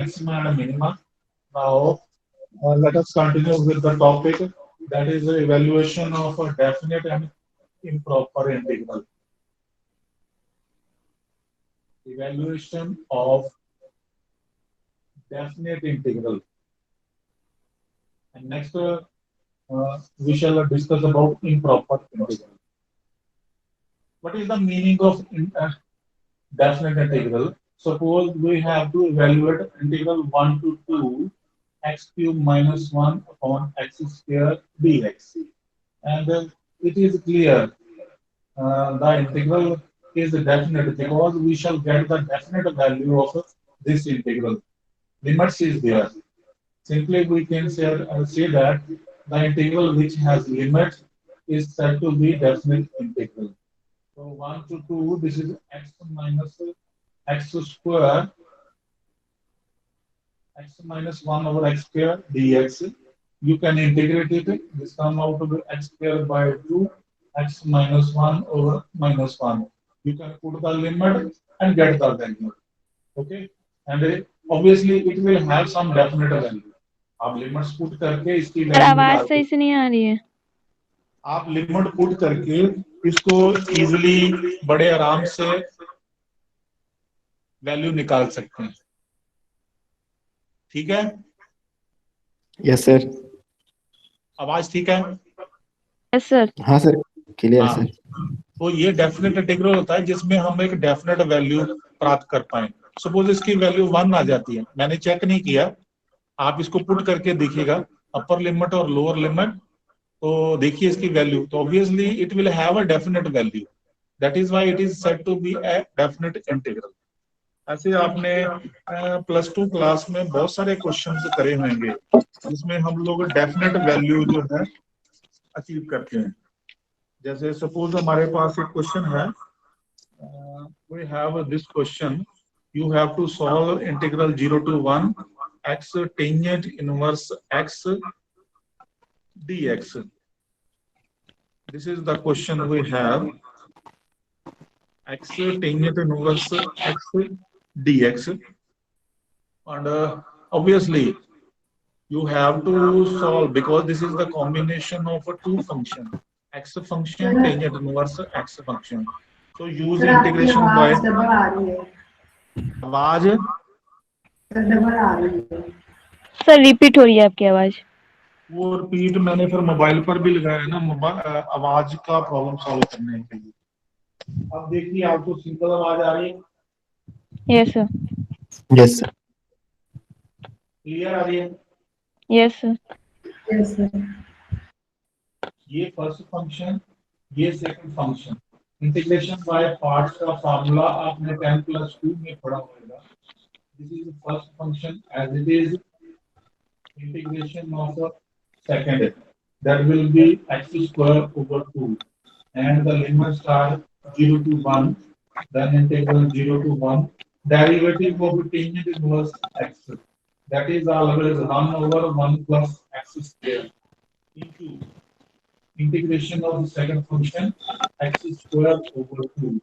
maxima and minima. Now, let us continue with the topic, that is the evaluation of a definite and improper integral. Evaluation of definite integral. And next, we shall discuss about improper integral. What is the meaning of definite integral? Suppose we have to evaluate integral 1 to 2 x cube minus 1 upon x square dx. And it is clear the integral is definite because we shall get the definite value of this integral. Limits is there. Simply we can say that the integral which has limits is said to be definite integral. So 1 to 2, this is x minus x square, x minus 1 over x square dx. You can integrate it. This come out to be x square by 2, x minus 1 over minus 1. You can put the limit and get the value. Okay. And obviously it will have some definite value. आप limits put करके इसकी sir value आवाज निकाल सही से नहीं आ रही है। आप लिमिट पुट करके इसको इजीली बड़े आराम से वैल्यू निकाल सकते हैं। ठीक है? Yes sir. आवाज ठीक है? Yes sir. हाँ सर, क्लियर हाँ, सर। तो ये डेफिनेट इंटीग्रल होता है जिसमें हम एक डेफिनेट वैल्यू प्राप्त कर पाए। सपोज इसकी वैल्यू 1 आ जाती है, मैंने चेक नहीं किया, आप इसको पुट करके देखिएगा अपर लिमिट और लोअर लिमिट, तो देखिए इसकी वैल्यू, तो obviously it will have a definite value, that is why it is said to be a definite integral. ऐसे आपने +2 क्लास में बहुत सारे क्वेश्चंस करे होंगे जिसमें हम लोग डेफिनेट वैल्यू जो है अचीव करते हैं। जैसे सपोज हमारे पास एक क्वेश्चन है, we have this question, you have to solve integral 0 to 1 x tangent inverse x dx. This is the question we have, x tangent inverse x dx, and obviously you have to solve because this is the combination of two functions, x function tangent inverse x function. So use integration by आवाज sir repeat हो रही है आपकी आवाज। वो repeat मैंने फिर mobile पर भी लगाया ना, आवाज का प्रॉब्लम सॉल्व करने के लिए। अब देखिए आपको सिंपल आवाज आ रही है? Yes sir. Yes sir. Clear आ रही है? Yes sir. Yes sir. ये फर्स्ट फंक्शन, ये second function, integration by parts का फार्मूला आपने 10+2 में पढ़ा होगा। This is the first function as it is integration of a second, that will be x square over 2, and the limits are 0 to 1, then integral 0 to 1, derivative of tangent inverse x, that is always 1 over 1 plus x square into integration of the second function x square over 2.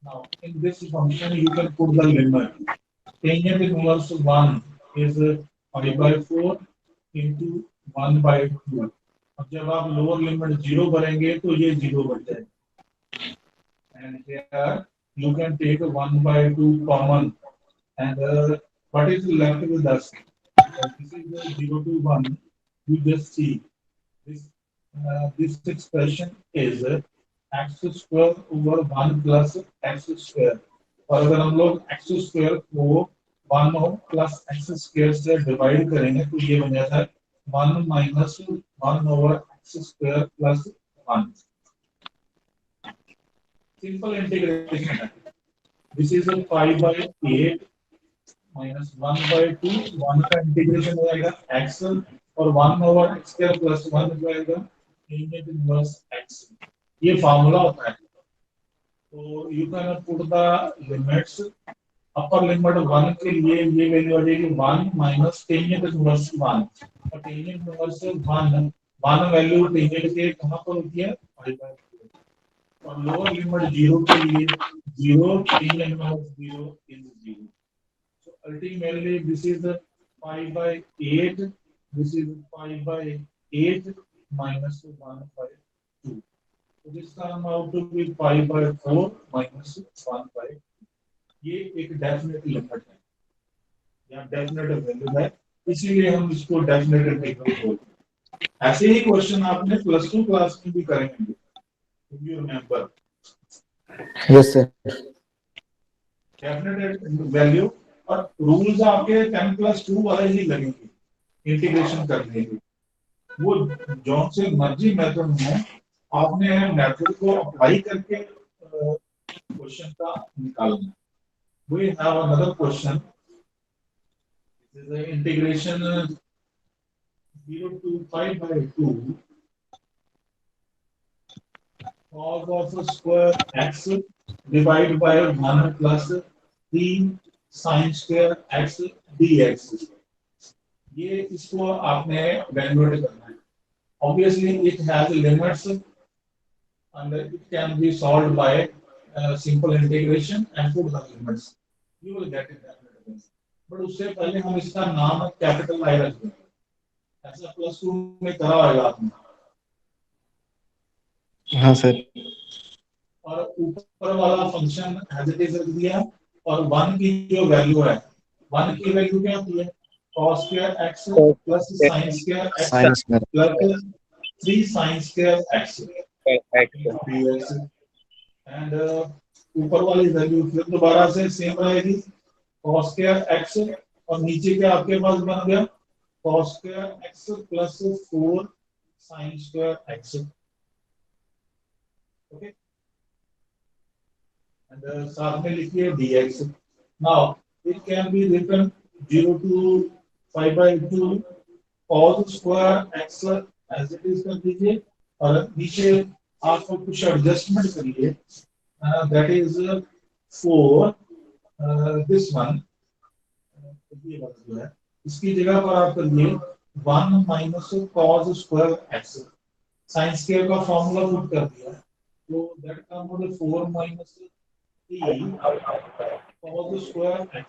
Now in this function you can put the limit, tangent inverse 1 is pi by 4 into 1 by 2. अब जब आप lower limit 0 भरेंगे तो ये 0 बन जाएगा, and here you can take 1 by 2 common, and what is left with us? This is the 0 to 1. You just see this, this expression is x square over 1 plus x square, और अगर हम लोग x square को 1 plus x square से divide करेंगे तो ये बन जाता है 1 minus 1 over x square plus 1। Simple integration है। This is 5 by 8 minus 1 by 2, 1 का इंटीग्रेशन हो जाएगा x, और 1 ओवर एक्स स्क्वायर प्लस 1 हो जाएगा टेंजेंट इनवर्स x। ये फार्मूला होता है। तो you can put the limits, upper limit 1 के लिए ये वैल्यू आ जाएगी 1 माइनस टेंजेंट इनवर्स 1, और टेंजेंट इनवर्स 1 वैल्यू टेंजेंट के कहां पर होती है? और लोअर लिमिट 0 के लिए 0, tangent inverse 0 is 0। So ultimately this is 5 by 8, this is 5 by 8 minus 1 by 2. So this come out to be 5 by 4 minus 1 by 2. ये एक डेफिनेट लिमिट है या डेफिनेट वैल्यू है, इसीलिए हम इसको डेफिनेट इंटीग्रल बोलते हैं। ऐसे ही क्वेश्चन आपने प्लस 2 क्लास में भी करेंगे, you remember. Yes, sir. Definite value और रूल्स आपके 10 प्लस 2 वाले ही लगेंगे इंटीग्रेशन करने के। वो जौन से मर्जी मेथड में आपने मेथड को अप्लाई करके क्वेश्चन का निकालना। We have another question. This is the integration 0 to 5 by 2 cos of square x divided by 1 plus 3 sin square x dx. ये इसको आपने evaluate करना है. Obviously, it has limits and it can be solved by simple integration and put the limits. You will get it definitely. But उससे पहले हम इसका नाम कैपिटल आई रख देंगे। ऐसा प्लस 2 में करा होगा आपने। हाँ सर। और ऊपर वाला फंक्शन एज इट इज रख दिया और 1 की जो वैल्यू है, 1 की वैल्यू क्या होती है? cos square x plus sin square x plus 3 sin square x dx। And ऊपर वाली वैल्यू फिर दोबारा से सेम रहेगी, cos square x और नीचे क्या आपके पास बन गया cos square x plus 4 sin square x। Okay, and साथ में लिखिए dx। Now it can be written 0 to 5 by 2 cos square x as it is कर दीजिए और नीचे आपको कुछ एडजस्टमेंट करिए, दैट इज 4 दिस वन, ये बात है, इसकी जगह पर आप करिए 1 minus cos square x, sin स्क्वायर का फॉर्मूला पुट कर दिया तो that come to 4 minus 3 cos square x।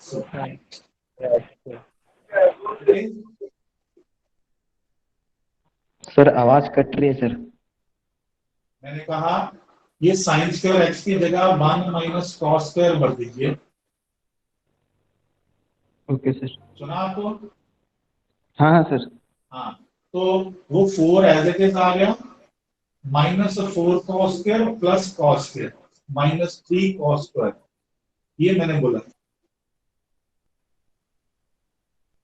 Sir आवाज कट रही है सर। मैंने कहा ये sin स्क्वायर x की जगह 1 माइनस cos स्क्वायर भर दीजिए। Okay sir. सुना आपको? हाँ हाँ सर। हाँ, तो वो 4 एज इट इज आ गया, minus 4 cos square plus cos square minus 3 cos square, ये मैंने बोला।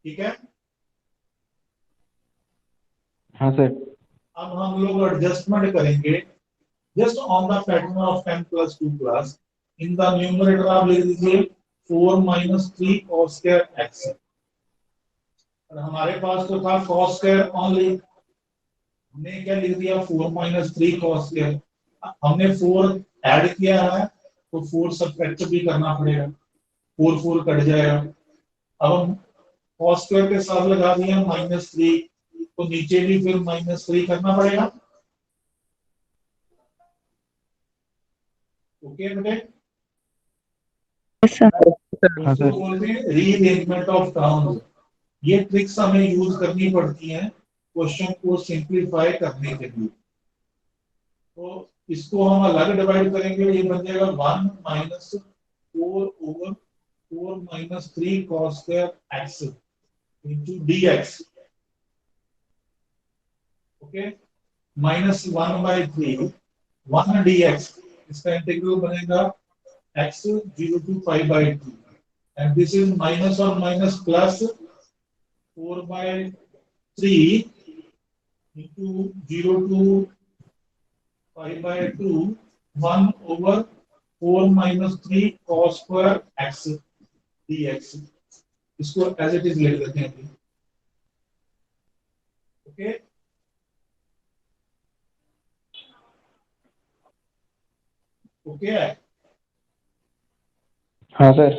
ठीक है, हाँ सर। अब हम लोग एडजस्टमेंट करेंगे just on the pattern of 10 plus 2 plus. In the numerator आप लिख दीजिए 4 माइनस 3 cos स्क्वायर x। और हमारे पास तो था cos स्क्वायर ओनली, हमने क्या लिख दिया 4 माइनस 3 cos स्क्वायर। हमने 4 ऐड किया है तो 4 सब्ट्रैक्ट भी करना पड़ेगा, 4 4 कट जाएगा। अब हम cos स्क्वायर के साथ लगा दिया माइनस 3, तो नीचे भी फिर माइनस 3 करना पड़ेगा। ओके बेटे, Yes, sir. हाँ सर। बोलते हैं रीअरेंजमेंट ऑफ टर्म्स। ये ट्रिक्स हमें यूज करनी पड़ती हैं क्वेश्चन को सिंपलीफाई करने के लिए। तो इसको हम अलग डिवाइड करेंगे, ये बन जाएगा 1 minus 4 over 4 minus 3 cos square x into dx। Okay, minus 1 by 3 1 dx, इसका इंटीग्रल बनेगा x 0 to 5 by 2 and this is minus or minus plus 4 by 3 into 0 to 5 by 2 1 over 4 minus 3 cos square x dx। इसको as it is लिख देते हैं। Okay, okay है। हाँ sir.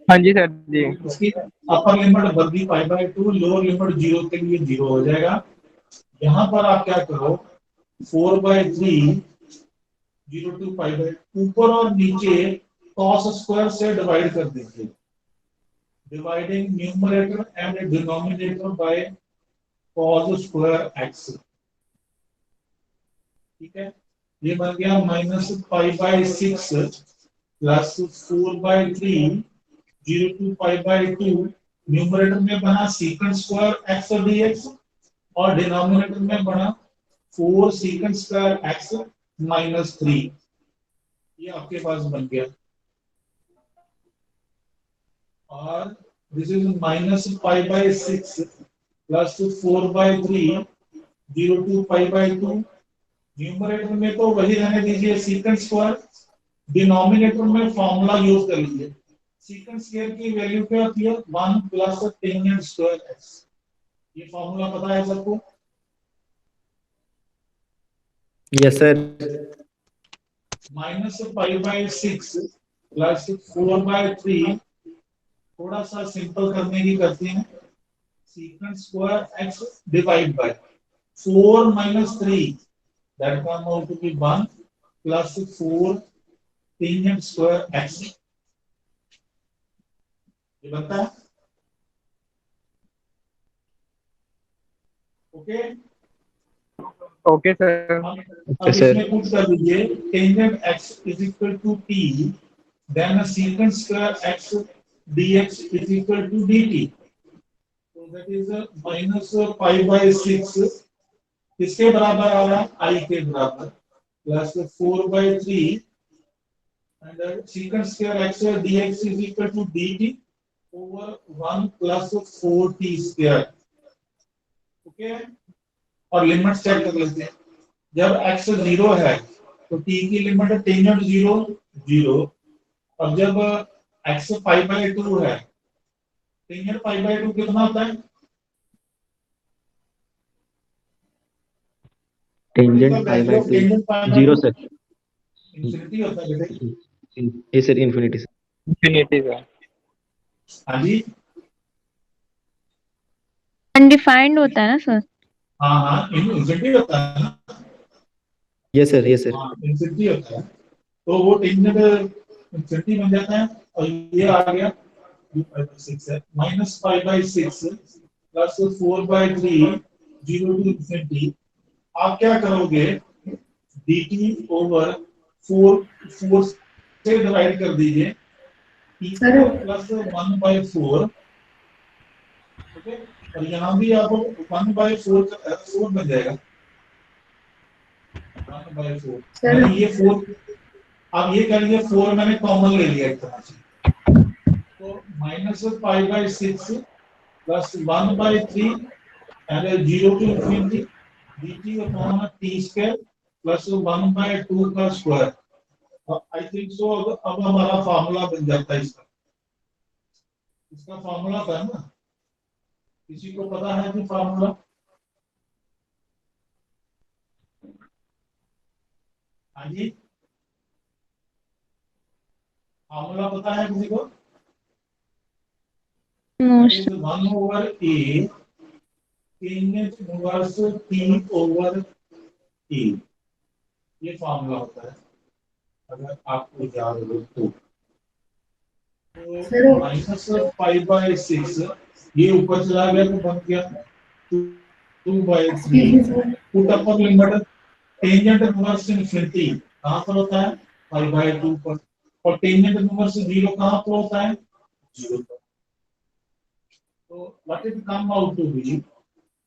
हाँ जी सर जी। इसकी अपर लिमिट बन गई 5 by 2, लोअर लिमिट 0 के लिए 0 हो जाएगा। यहाँ पर आप क्या करो 4 by 3 0 to 5 by ऊपर और नीचे cos स्क्वायर से डिवाइड कर दीजिए। dividing numerator and denominator by cos square x. ठीक है, ये बन गया -π/6 प्लस 4/3 0 to π/2। न्यूमरेटर में बना secant स्क्वायर x dx और डिनोमिनेटर में बना 4 secant स्क्वायर x -3। ये आपके पास बन गया। और this is -π/6 plus 4/3 0 to π/2। Numerator में तो वही रहने दीजिए secant स्क्वायर, डिनोमिनेटर में फॉर्मूला यूज कर लीजिए। secant स्क्वायर की वैल्यू क्या होती है 1 प्लस टेंजेंट स्क्वायर x। ये फॉर्मूला पता है सबको? Yes sir. -π/6 प्लस 4/3 थोड़ा सा सिंपल करने की करते हैं। secant square x divide by 4 - 3 that come out to be 1 plus 4 tangent square x। ये बनता है ओके। Okay sir. अब इसमें पुट कर दीजिए tangent x is equal to t, then secant square x dx is equal to dt। So that is -π/6 किसके बराबर आ रहा है I के बराबर plus 4/3 and secant square x dx is equal to dt over 1 plus 4t square। Okay, और limit check कर लेते हैं। जब x 0 है तो t की लिमिट टेंजेंट 0 0, और जब x π/2 है टेंजेंट π/2 कितना होता है? Tangent π/2 0 sir. इंफिनिटी होता है बेटे। ये sir infinity sir. Infinity sir. हाँ जी, अनडिफाइंड होता है ना सर? हाँ हाँ इंफिनिटी होता है ना। Yes sir, yes sir. हाँ इंफिनिटी होता है तो वो टेंजेंट इंफिनिटी बन जाता है। और ये आ गया 6 है -π/6 प्लस 4/3 0 to infinity। आप क्या करोगे dt ओवर 4 से डिवाइड कर दीजिए प्लस 1/4। ओके, और यहाँ भी आप 1/4 बन जाएगा 1/4। मैंने ये 4, आप ये कर लीजिए 4 मैंने कॉमन ले लिया एक तरह से, तो -π/6 plus 1/3 and 0 to infinity dt upon t square plus 1/2 का स्क्वायर। आई थिंक सो अब हमारा फार्मूला बन जाता है इसका। इसका फार्मूला था ना, किसी को पता है कि फार्मूला? हाँ जी, फार्मूला पता है किसी को? No is 1 over a tangent inverse t over t। ये फार्मूला होता है अगर आपको याद हो तो। -π/6 ये ऊपर चला गया तो बन गया 2/3 put upper limit tangent inverse infinity कहां पर होता है π/2 पर, और टेंजेंट इनवर्स 0 कहां पर होता है 0 पर। तो what it come out to be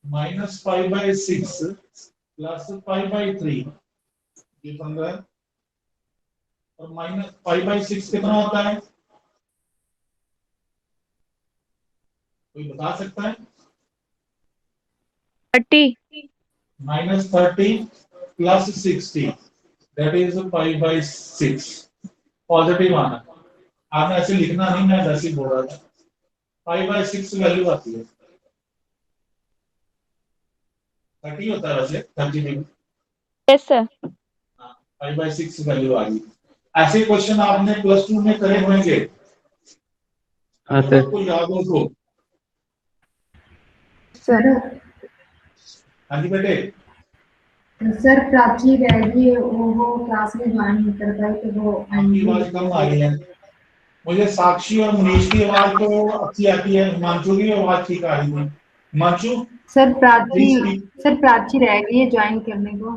-π/6 plus π/3 ये बन रहा है। और -π/6 कितना होता है कोई बता सकता है? 30 -30 प्लस 60 दैट इज π/6। पॉजिटिव आना, आपने ऐसे लिखना नहीं, मैं वैसे बोल रहा था। π/6 वैल्यू आती है 30 होता है वैसे 30। Yes sir. π/6 वैल्यू आ गई। ऐसे क्वेश्चन आपने +2 में करे होंगे। हाँ सर। आपको याद हो तो। सर हाँ जी बेटे। सर प्राची रह गई, वो क्लास में ज्वाइन नहीं कर पाई तो वो आपकी आवाज कम आ रही है। मुझे साक्षी और मुनीश की आवाज तो अच्छी आती है, हिमांशु की आवाज ठीक आ रही थी। Himanshu sir Prachi please speak. Sir Prachi रह गई है ज्वाइन करने को।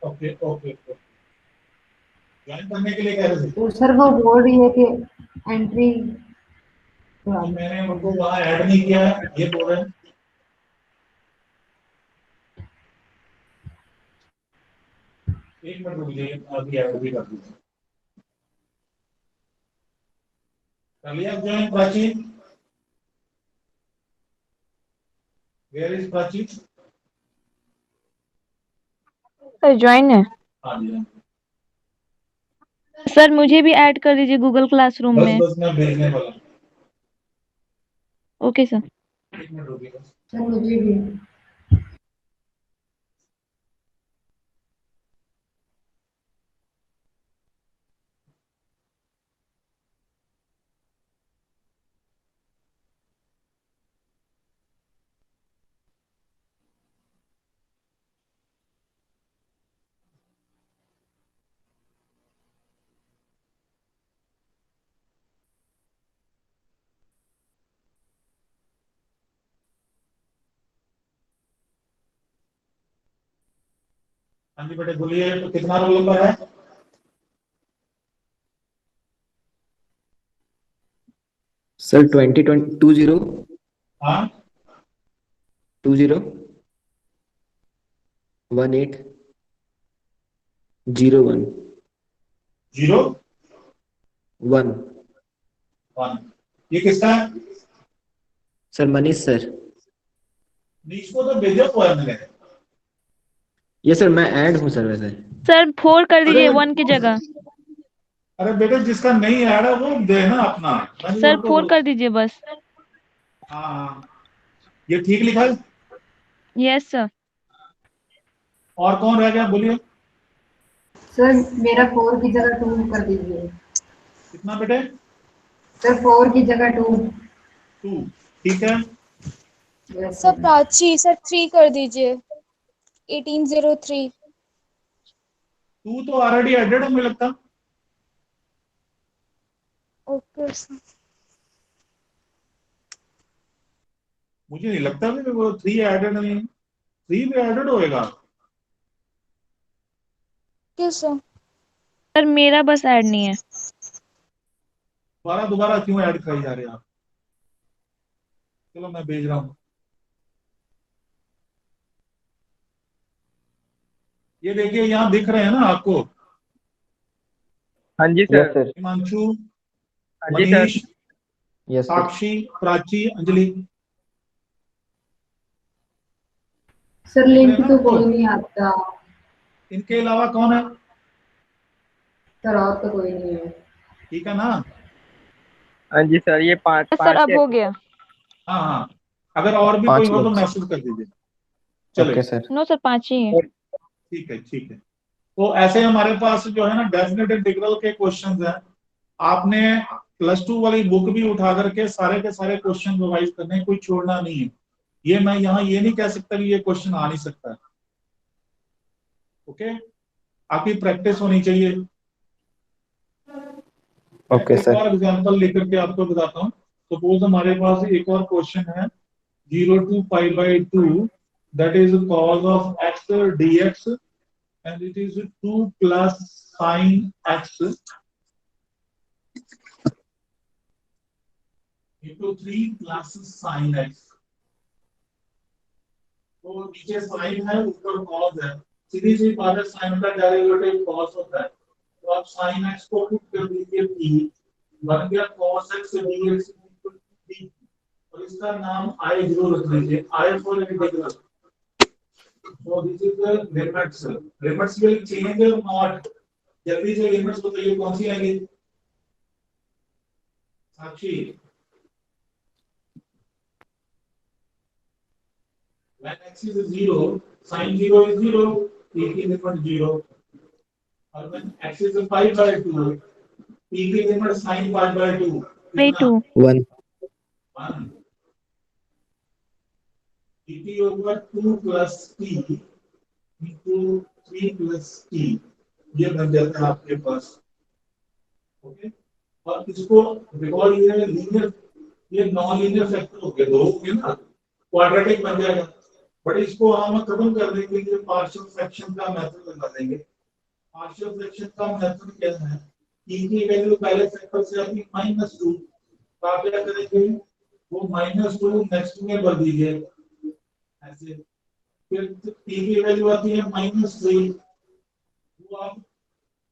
ओके ओके ओके, ज्वाइन करने के लिए कह रहे थे तो सर वो बोल रही है कि एंट्री तो मैंने उनको वहां ऐड नहीं किया है, ये बोल रहे हैं। एक मिनट रुक जाइए, अभी ऐड भी कर दीजिए। कर लिया join Prachi? Where is Prachi? Sir join है। हाँ जी, हाँ जी। सर मुझे भी ऐड कर दीजिए गूगल क्लासरूम बस में। बस मैं भेजने वाला हूँ। Okay sir. एक मिनट रुकिए बस। सर मुझे भी। हाँ जी बेटे बोलिए, तो कितना रोल नंबर है? सर 2020 हाँ 20 1801 जीरो 1। वन। ये किसका है? Sir Manish sir. नीच को तो भेजो हुआ है मैंने। ये सर मैं ऐड हूँ सर वैसे। सर 4 कर अरे दीजिए 1 की जगह। अरे बेटे जिसका नहीं ऐड है वो देना अपना, मैंने सर उनको 4 कर दीजिए बस। हाँ हाँ, ये ठीक लिखा है। Yes sir. और कौन रह गया बोलिए? सर मेरा 4 की जगह 2 कर दीजिए। कितना बेटे? सर 4 की जगह 2। 2 ठीक है। Yes sir sir. Prachi sir 3 कर दीजिए 1803। 2 तो ऑलरेडी एडेड है मुझे लगता। Okay sir. मुझे नहीं लगता कि वो 3 एडेड नहीं, 3 भी एडेड होएगा। क्यों सर? सर मेरा बस ऐड नहीं है। दोबारा दोबारा क्यों ऐड कराई जा रहे हैं आप? चलो मैं भेज रहा हूँ। ये देखिए यहाँ दिख रहे हैं ना आपको? हाँ जी यस सर। सर। हिमांशु, हाँ जी sir. Manish, yes sir. Sakshi, Prachi, Anjali. Sir दिख रहे लिंक हैं ना तो आपको? कोई नहीं आता। इनके अलावा कौन है? सर और तो कोई नहीं है। ठीक है ना? हाँ जी सर, ये पाँच सर पाँच अब हो गया। हाँ हाँ, अगर और भी कोई 5 हो तो लोग। मैसेज कर दीजिए। चले ओके सर। नो सर 5 ही है। ठीक है ठीक है। तो ऐसे हमारे पास जो है ना डेफिनेट इंटीग्रल के क्वेश्चंस हैं। आपने +2 वाली बुक भी उठा करके सारे के सारे क्वेश्चन रिवाइज करने हैं, कोई छोड़ना नहीं है। ये मैं यहाँ ये नहीं कह सकता कि ये क्वेश्चन आ नहीं सकता है। ओके, आपकी प्रैक्टिस होनी चाहिए। मैं ओके एक सर। और एग्जांपल लेकर के आपको बताता हूँ। सपोज हमारे पास एक और क्वेश्चन है 0 to π/2, that is cos of x dx and it is 2 plus sin x into 3 plus sin x। तो नीचे sin है ऊपर cos है, सीधी सी बात है, sin का डेरिवेटिव cos होता है। तो आप sin x को पुट कर दीजिए p, बन गया cos x dx p, और इसका नाम I जरूर रख लीजिए, I for integral. So this is the limits. Limits will change or not? जल्दी से लिमिट्स बताइए कौन सी आएगी? साक्षी, when x is 0, sin 0 is 0, p की लिमिट 0, और when x is π/2, p की लिमिट sin π/2 कितना? 2। 1। 1। dt over 2 plus t into 3 plus t, ये बन जाता है आपके पास ओके, और इसको बिकॉज ये लीनियर, ये नॉन लीनियर फैक्टर हो गए, दो हो गए ना, क्वाड्रेटिक बन जाएगा। बट इसको हम खत्म कर देंगे, ये पार्शियल फ्रैक्शन का मेथड लगा देंगे। पार्शियल फ्रैक्शन का मेथड क्या है, e की वैल्यू पहले फैक्टर से आती है -2, तो आप क्या करेंगे, वो -2 नेक्स्ट में भर दीजिए ऐसे, फिर t की वैल्यू आती है -3, वो आप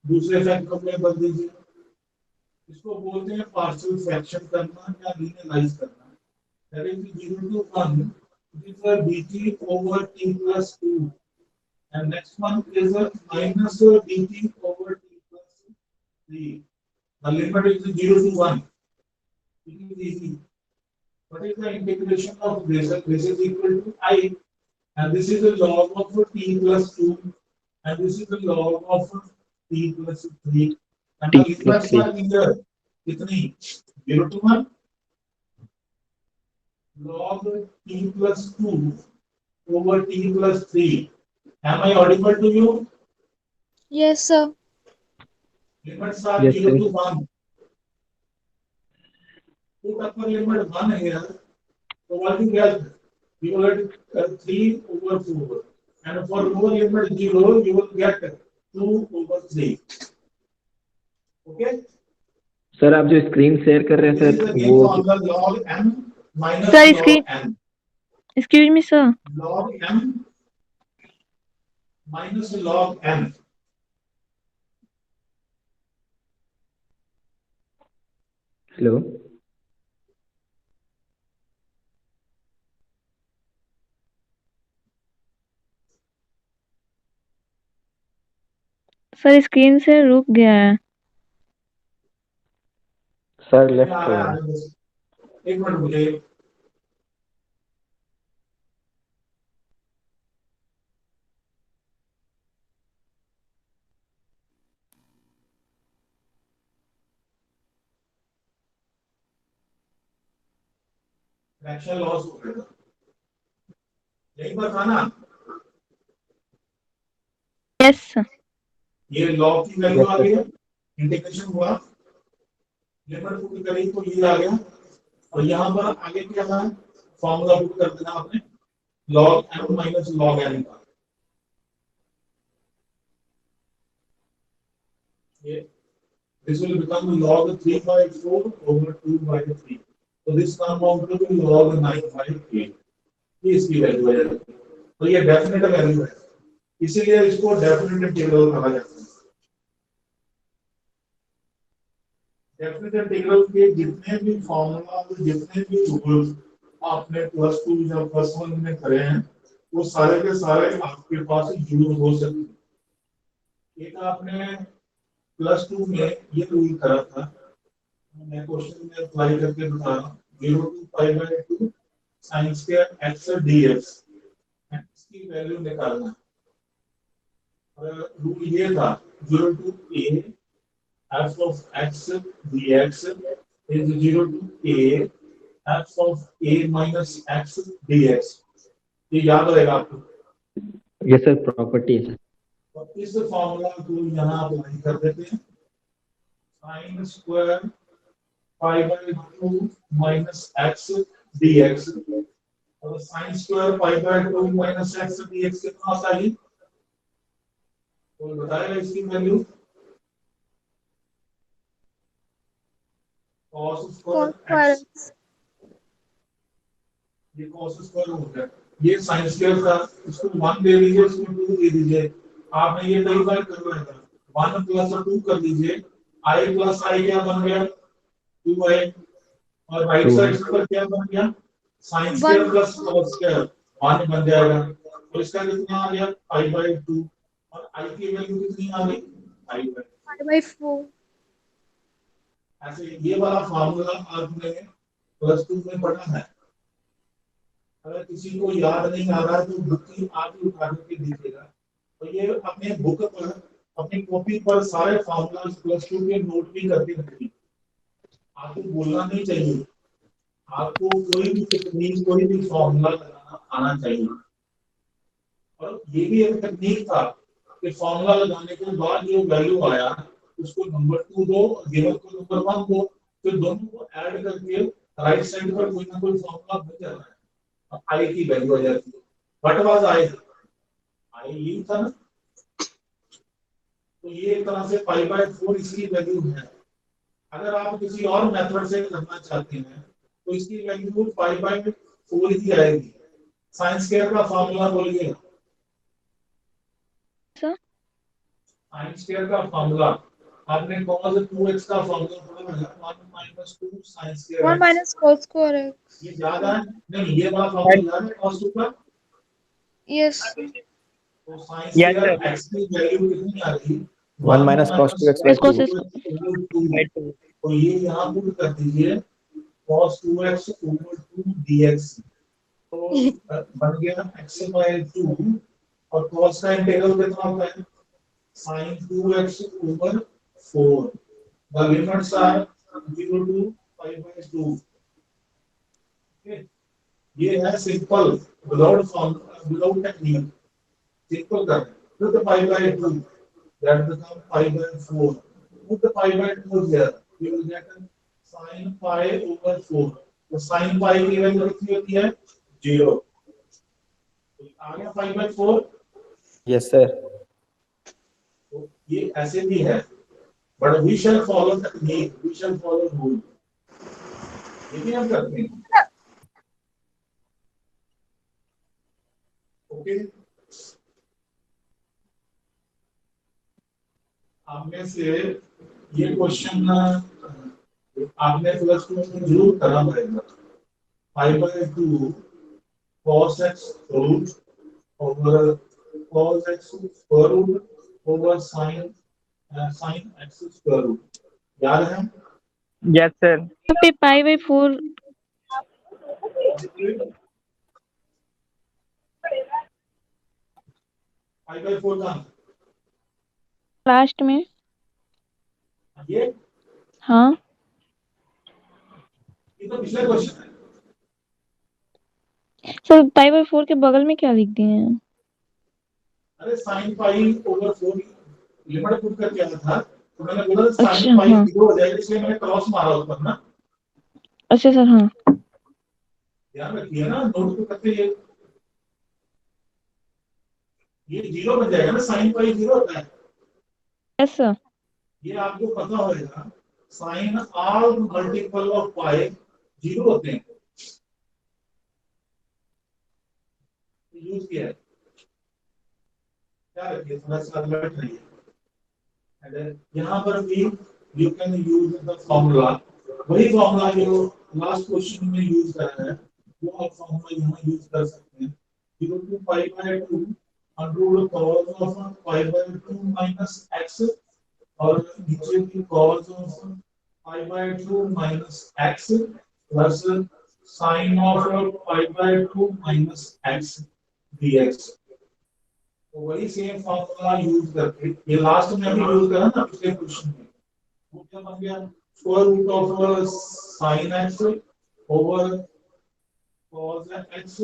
दूसरे फैक्टर में भर दीजिए। इसको बोलते हैं पार्शियल फ्रैक्शन करना या लीनियराइज करना। That is 0 to 1 is a dt over t plus 2, and next one is a minus dt over t plus 3. The limit is 0 to 1. It is easy. What is the integration of this? This is equal to I, and this is the log of t plus 2, and this is the log of t plus 3. And T the plus limits 3. are here. कितनी? 0 to 1. Log t plus 2 over t plus 3. Am I audible to you? Yes, sir. Limits are Yes, 0 sir. to 1. Put upper limit 1 here. So what you get? You will get 3 over 4. And for lower limit 0, you will get 2 over 3. Okay? Sir आप जो screen share कर रहे हैं This is sir again वो formula log m minus Sir, log screen- n. Excuse me, sir. Log m minus log n. Hello sir screen से रुक गया है। सर लेफ्ट आ हो रहा गया। है। एक मिनट मुझे फ्रैक्शन लॉस हो गया, यही पर था ना। Yes sir. ये लॉग की वैल्यू आ गई है, इंटीग्रेशन हुआ, लिमिट पुट करी तो ये आ गया, और यहाँ पर आगे क्या था, फॉर्मूला पुट कर देना आपने log m minus log n का। ये this will become log 3/4 over 2/3, so this comes out to be log 9/8। ये इसकी वैल्यू है, तो ये डेफिनेट वैल्यू है, इसीलिए इसको डेफिनेट इंटीग्रल कहा जाता है। डेफिनेट इंटीग्रल के जितने भी फॉर्मूला, जितने भी रूल आपने +2 या +1 में करे हैं, वो सारे के सारे आपके पास यूज हो सकते हैं। एक आपने +2 में ये रूल करा था, मैं क्वेश्चन में अप्लाई करके बता रहा हूँ, 0 to π/2 sin square x dx, इसकी वैल्यू निकालना। रूल ये था 0 to a f of x dx is 0 to a f of a minus x dx। ये याद रहेगा आपको। ये सर प्रॉपर्टी है। तो इस फॉर्मूला को यहाँ अप्लाई कर देते हैं, sin square π/2 minus x dx, और sin square π/2 minus x dx कितना आता है, तो बताएगा इसकी वैल्यू। cos स्क्वायर x, ये cos स्क्वायर हो गया, ये sin स्क्वायर था, इसको 1 दे दीजिए, इसको 2 दे दीजिए। आपने ये कई बार करवाया था, 1 + 2 कर दीजिए, i + i क्या बन गया, 2i, और राइट साइड पर क्या बन गया, sin स्क्वायर + cos स्क्वायर 1 बन जाएगा, और इसका कितना आ गया π/2, और i की वैल्यू कितनी आ गई, π/4। ऐसे ये वाला फार्मूला आपने +2 में पढ़ा है। अगर किसी को याद नहीं आ रहा है तो बुक की आप ही उठा के दीजिएगा, तो ये अपने बुक पर, अपनी कॉपी पर सारे फार्मूला +2 के नोट भी करके रखिए। आपको बोलना नहीं चाहिए, आपको कोई भी टेक्निक, कोई भी फार्मूला लगाना आना चाहिए। और ये भी एक टेक्निक था कि फार्मूला लगाने के बाद जो वैल्यू आया उसको नंबर 2 दो, गिवन को नंबर 1 दो, फिर दोनों को ऐड करके राइट साइड पर कोई ना कोई फॉर्मूला बन जाता है। अब आई की वैल्यू आ जाती है। व्हाट वाज आई ये था ना, तो ये एक तरह से पाई बाय 4 इसकी वैल्यू है। अगर आप किसी और मेथड से करना चाहते हैं तो इसकी वैल्यू पाई बाय 4 ही आएगी। साइन स्क्वायर का फॉर्मूला बोलिए। सर साइन स्क्वायर का फॉर्मूला आपने cos 2x का फॉर्मूला पढ़ा है, 1 - 2 sin square 1 minus cos square x. ये ज्यादा है नहीं, ये वाला फॉर्मूला याद है cos 2 का। Yes. तो sin Yes, square sir. x की वैल्यू कितनी आ रही? 1 minus cos 2x by इसको 2. से तो ये यहाँ पुट कर दीजिए cos 2x over 2 dx, तो बन गया x by 2 और cos का इंटीग्रल कितना होता है? sin 2x over 4. The limits are 0 to pi by 2. Okay. ये है simple without formula without technique, simple कर put the pi by 2 that become pi by 4, put the pi by 2 here, you will get sin pi over 4. तो sin pi की value कितनी होती है? 0। आ गया pi by 4। Yes, sir. तो ये ऐसे भी है, but we shall follow technique, we shall follow rule. ये भी हम करते हैं। ओके, आप में से ये क्वेश्चन आपने प्लस 2 में जरूर करना पड़ेगा। 5/2 cos x root over cos x square root over sin x square root, याद है? Yes, sir. पे पाई बाय 4 5/4 का लास्ट में। ये हाँ तो पिछला क्वेश्चन है। सर पाई बाय 4 के बगल में क्या लिख दिए हैं? अरे sin pi over 4 limit put करके आया था, तो मैंने बोला sin अच्छा, पाई हाँ। 0 हो जाएगा, इसलिए मैंने क्रॉस मारा ऊपर ना। अच्छा सर, हाँ ध्यान रखिए ना, नोट तो करते ये 0 बन जाएगा ना, sin पाई 0 होता है। Yes sir. ये आपको पता होगा, sin ऑल मल्टीपल ऑफ पाई 0 होते हैं। यूज किया है, क्या रखिए थोड़ा सा अलर्ट रहिए। यहाँ पर भी you can use the formula, वही फॉर्मूला जो लास्ट क्वेश्चन में यूज कर रहे हैं वो आप फॉर्मूला यहाँ यूज कर सकते हैं। 0 to pi by 2 under cos of pi by 2 minus x, और नीचे की cos of pi by 2 minus x plus sin of pi by 2 minus x dx। तो वही सेम फॉर्मूला यूज करके ये लास्ट में भी यूज करा ना पिछले क्वेश्चन में, वो क्या बन गया? Square root of sin x over cos x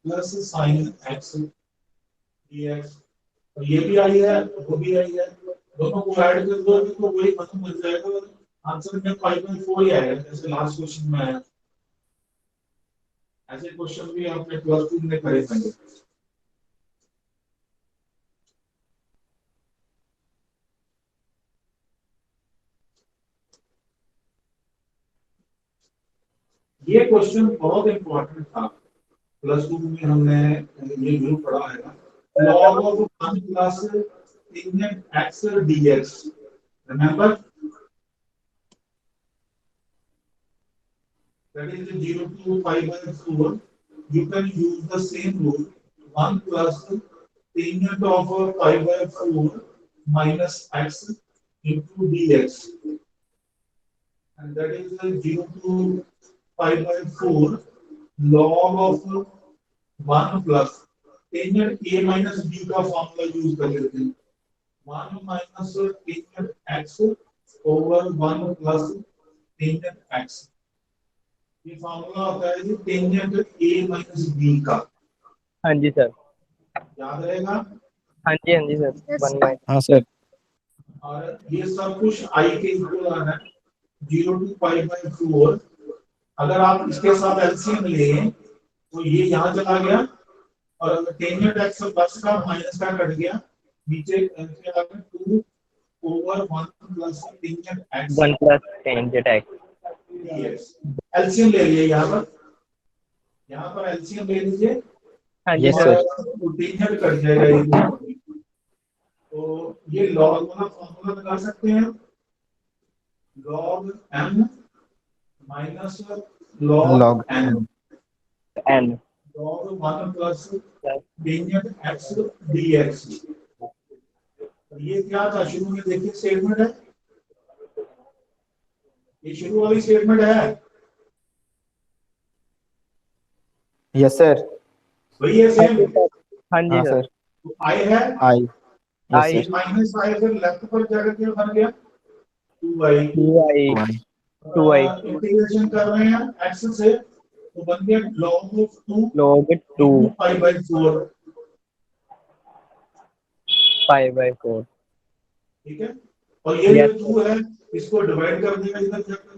plus sin x dx। और ये भी आई है, वो भी आई है, दोनों को ऐड कर दो तो वही खत्म हो जाएगा और आंसर में 5/4 ही आएगा, जैसे लास्ट क्वेश्चन में आया। ऐसे क्वेश्चन भी आपने प्लस 2 में करे थे। ये क्वेश्चन बहुत इंपॉर्टेंट था, प्लस 2 में हमने ये जरूर पढ़ा है। log of 1 plus tan x dx, remember that is 0 to pi by 4, you can use the same rule, 1 plus tan of pi by 4 minus x into dx, and that is 0 to pi by 4 log of 1 plus tan a minus b का formula use कर लेते हैं, 1 minus tan x over 1 plus tan x। ये formula होता है जी tan a minus b का, हाँ जी सर। याद रहेगा? हाँ जी सर। Yes. 1 minus हाँ सर। और ये सब कुछ आई के इक्वल आ रहा है 0 to π/4। अगर आप इसके साथ एलसीएम लें तो ये यहाँ चला गया और टेंजेंट एक्स बस का माइनस का कट गया, नीचे क्या आ गया 2 over 1 plus tangent x 1 plus tangent x. LCM ले लिए यहाँ पर एलसीएम ले लीजिए। हाँ जी Yes, sir. sir. Tangent cut जाएगा ये दोनों। तो ये लॉग वाला फॉर्मूला लगा सकते हैं, log m minus log Log n n. log 1 plus tangent x dx। ये क्या था शुरू में, देखिए स्टेटमेंट है, ये शुरू वाली स्टेटमेंट है, Yes, sir. वही है सेम। हाँ जी हाँ सर. सर. आई है, I. Yes, I. sir. Minus I फिर लेफ्ट पर जाकर के बन गया 2y। 2i. 2i. इंटीग्रेशन कर रहे हैं x से तो बन गया log of 2 log 2 π/4। π/4. ठीक है, और ये Yes. जो 2 है इसको डिवाइड कर दिया इधर जाकर,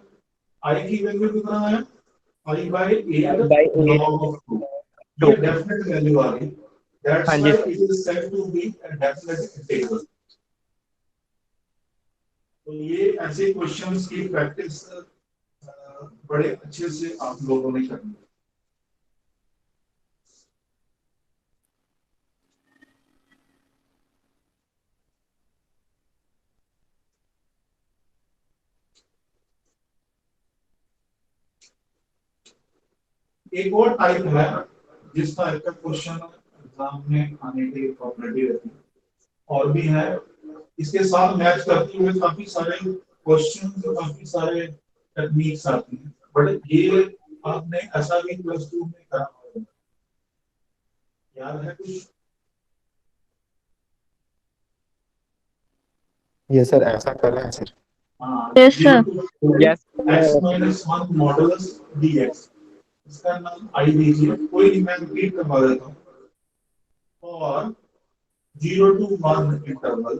i की वैल्यू कितना है i by 8 By 8. log of 2। ये डेफिनेट वैल्यू आ गई, दैट्स हाँ जी। Why it is said to be a definite integral. तो ये ऐसे क्वेश्चंस की प्रैक्टिस बड़े अच्छे से आप लोगों ने करनी है। एक और टाइप है जिस टाइप का क्वेश्चन एग्जाम में आने की प्रोबेबिलिटी रहती है, और भी है इसके साथ मैच करते हुए काफी सारे क्वेश्चन, काफी सारे टेक्निक्स आती हैं, बट ये आपने ऐसा भी +2 में करा होगा, याद है कुछ? Yes, sir. ऐसा कर रहे हैं सर. हाँ, Yes, sir. Yes. x minus 1 modulus dx, इसका नाम आई दीजिए, कोई नहीं मैं रिपीट करवा देता हूँ। और 0 to 1 इंटरवल,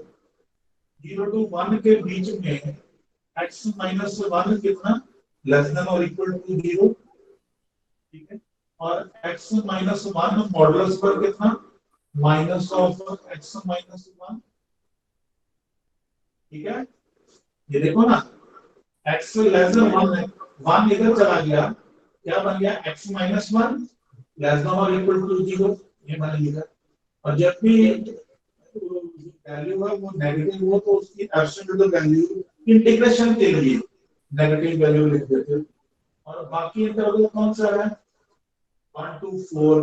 0 to 1 के बीच में x minus 1 कितना लेस देन और इक्वल टू 0, ठीक है, और x minus 1 मॉडुलस पर कितना माइनस ऑफ x minus 1, ठीक है, ये देखो ना x लेस देन 1 है, 1 इधर चला गया, क्या बन गया x minus 1 लेस देन और इक्वल टू 0, ये मान लीजिए। और जब भी वैल्यू है वो नेगेटिव हो तो उसकी एब्सोल्यूट वैल्यू इंटीग्रेशन के लिए नेगेटिव वैल्यू लिख देते हैं। और बाकी इंटरवल कौन सा है 1 to 4,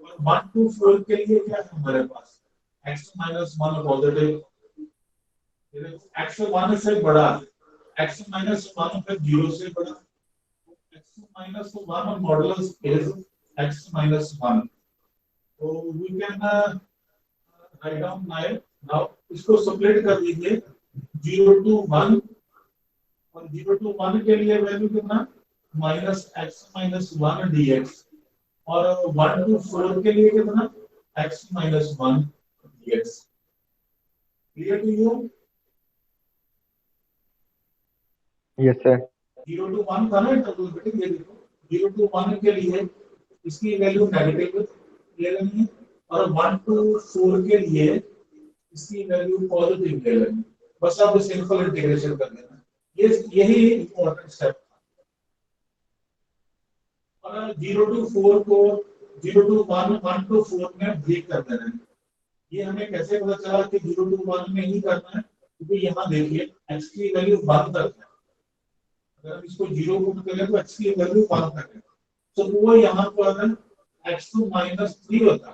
और 1 to 4 के लिए क्या है हमारे पास x minus 1 पॉजिटिव, x 1 से बड़ा, x minus 1 फिर 0 से बड़ा, x minus 1 modulus is x minus 1। तो we can write down now इसको सब्ट्रैक्ट कर दीजिए 0 to 1, और 0 to 1 के लिए वैल्यू कितना माइनस x minus 1 dx, और 1 to 4 के लिए कितना x minus 1 dx। Clear to you? Yes, sir. 0 to 1 था ना इंटरवल, बेटे ये देखो 0 to 1 के लिए इसकी वैल्यू नेगेटिव ले लेनी है, और 1 to 4 के लिए इसकी वैल्यू पॉजिटिव ले लेनी है, बस आप सिंपल इंटीग्रेशन कर लेना, ये यही इंपॉर्टेंट स्टेप था। और 0 to 4 को 0 to 1 1 to 4 में ब्रेक कर देना है। ये हमें कैसे पता चला कि 0 to 1 में ही करना है, क्योंकि यहाँ देखिए x की वैल्यू 1 तक है, अगर हम इसको 0 पुट करें तो x की वैल्यू 1 तक है, तो वो यहाँ पर अगर x to -3 होता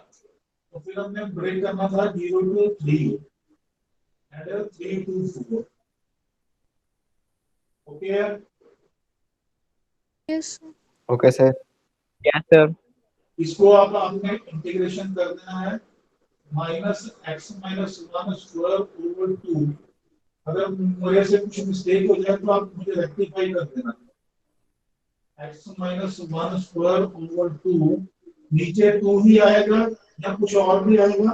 तो फिर हमने ब्रेक करना था 0 to 3 and 3 to 4। Okay, Yes. Okay, sir. Yes, sir. इसको आप आपने इंटीग्रेशन कर देना है -x minus 1 स्क्वायर ओवर 2। अगर मेरे से कुछ मिस्टेक हो जाए तो आप मुझे रेक्टिफाई कर देना, x minus 1 स्क्वायर ओवर 2, नीचे 2 ही आएगा या कुछ और भी आएगा?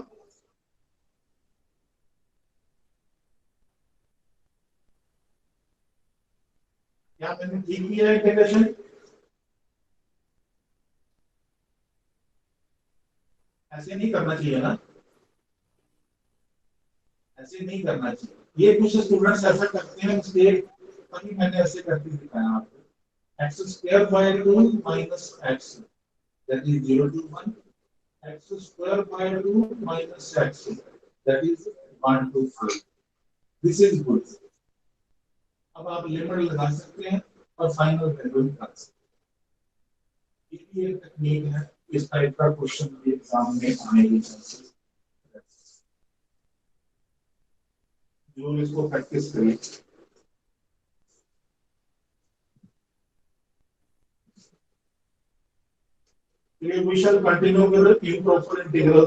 मैंने ठीक किया है इंटीग्रेशन? ऐसे नहीं करना चाहिए ना, ऐसे नहीं करना चाहिए। ये कुछ स्टूडेंट्स ऐसा करते हैं मिस्टेक, तभी मैंने ऐसे करके दिखाया आपको। X square by 2 minus x, that is 0 to 1, x square by 2 minus x, that is 1 to 4। This is good. अब आप लिमिट लगा सकते हैं और फाइनल वैल्यू निकाल सकते हैं। ये भी एक टेक्निक है, इस टाइप का क्वेश्चन भी एग्जाम में आने की चांसेस, जो इसको प्रैक्टिस करें। We shall continue with the improper integral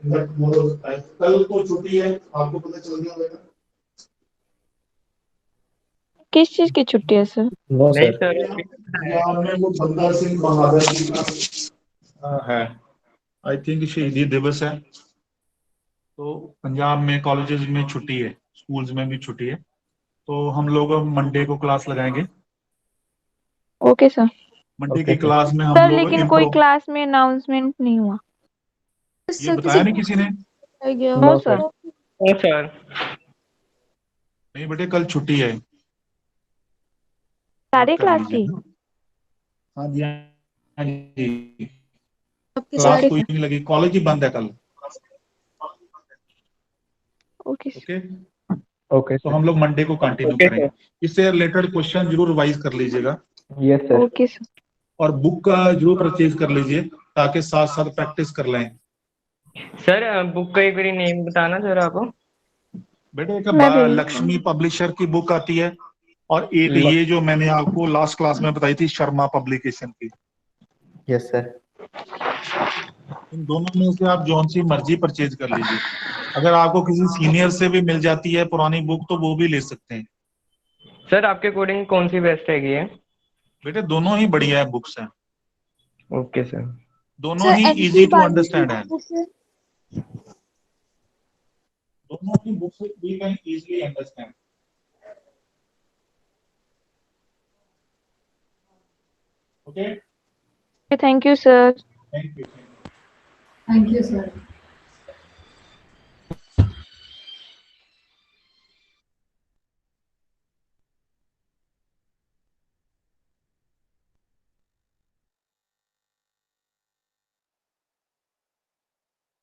in the tomorrow's time. कल तो छुट्टी है, आपको पता चल गया होगा। किस चीज की छुट्टी है सर? नो नहीं सर। सर, पंजाब में वो बंदा सिंह बहादुर जी का है, आई थिंक शहीदी दिवस है, तो पंजाब में कॉलेजेस में छुट्टी है, स्कूल्स में भी छुट्टी है, तो हम लोग अब मंडे को क्लास लगाएंगे। Okay sir. मंडे Okay, की क्लास में हम सर लोग लेकिन कोई क्लास में अनाउंसमेंट नहीं हुआ। ये बताया नहीं किसी ने? No sir. No sir. नहीं बेटे, कल छुट्टी है। सारे कर क्लास लीजिए की? ना। हाँ जी, हाँ जी, आपके क्लास ओके कोई सर। नहीं लगी, कॉलेज ही बंद है कल। Okay sir. ओके, ओके तो सर। हम लोग मंडे को कंटिन्यू ओके करेंगे। इससे रिलेटेड क्वेश्चन जरूर रिवाइज कर लीजिएगा यस सर। Okay sir. और बुक का जरूर परचेज कर लीजिए, ताकि साथ साथ प्रैक्टिस कर लें। सर बुक का एक बारी नेम बताना सर आप। बेटे एक मैं भेज लक्ष्मी पब्लिशर की बुक आती है, और एक ये जो मैंने आपको लास्ट क्लास में बताई थी, शर्मा पब्लिकेशन की। Yes sir. इन दोनों में से आप जौन सी मर्जी परचेज कर लीजिए। अगर आपको किसी सीनियर से भी मिल जाती है पुरानी बुक, तो वो भी ले सकते हैं। सर आपके अकॉर्डिंग कौन सी बेस्ट हैगी है? बेटे दोनों ही बढ़िया है बुक्स हैं, ओके सर। दोनों सर ही एमपी इजी टू बायो अंडरस्टैंड है। की दोनों ही books we can easily understand. Okay, thank you sir. Thank you. Thank you sir.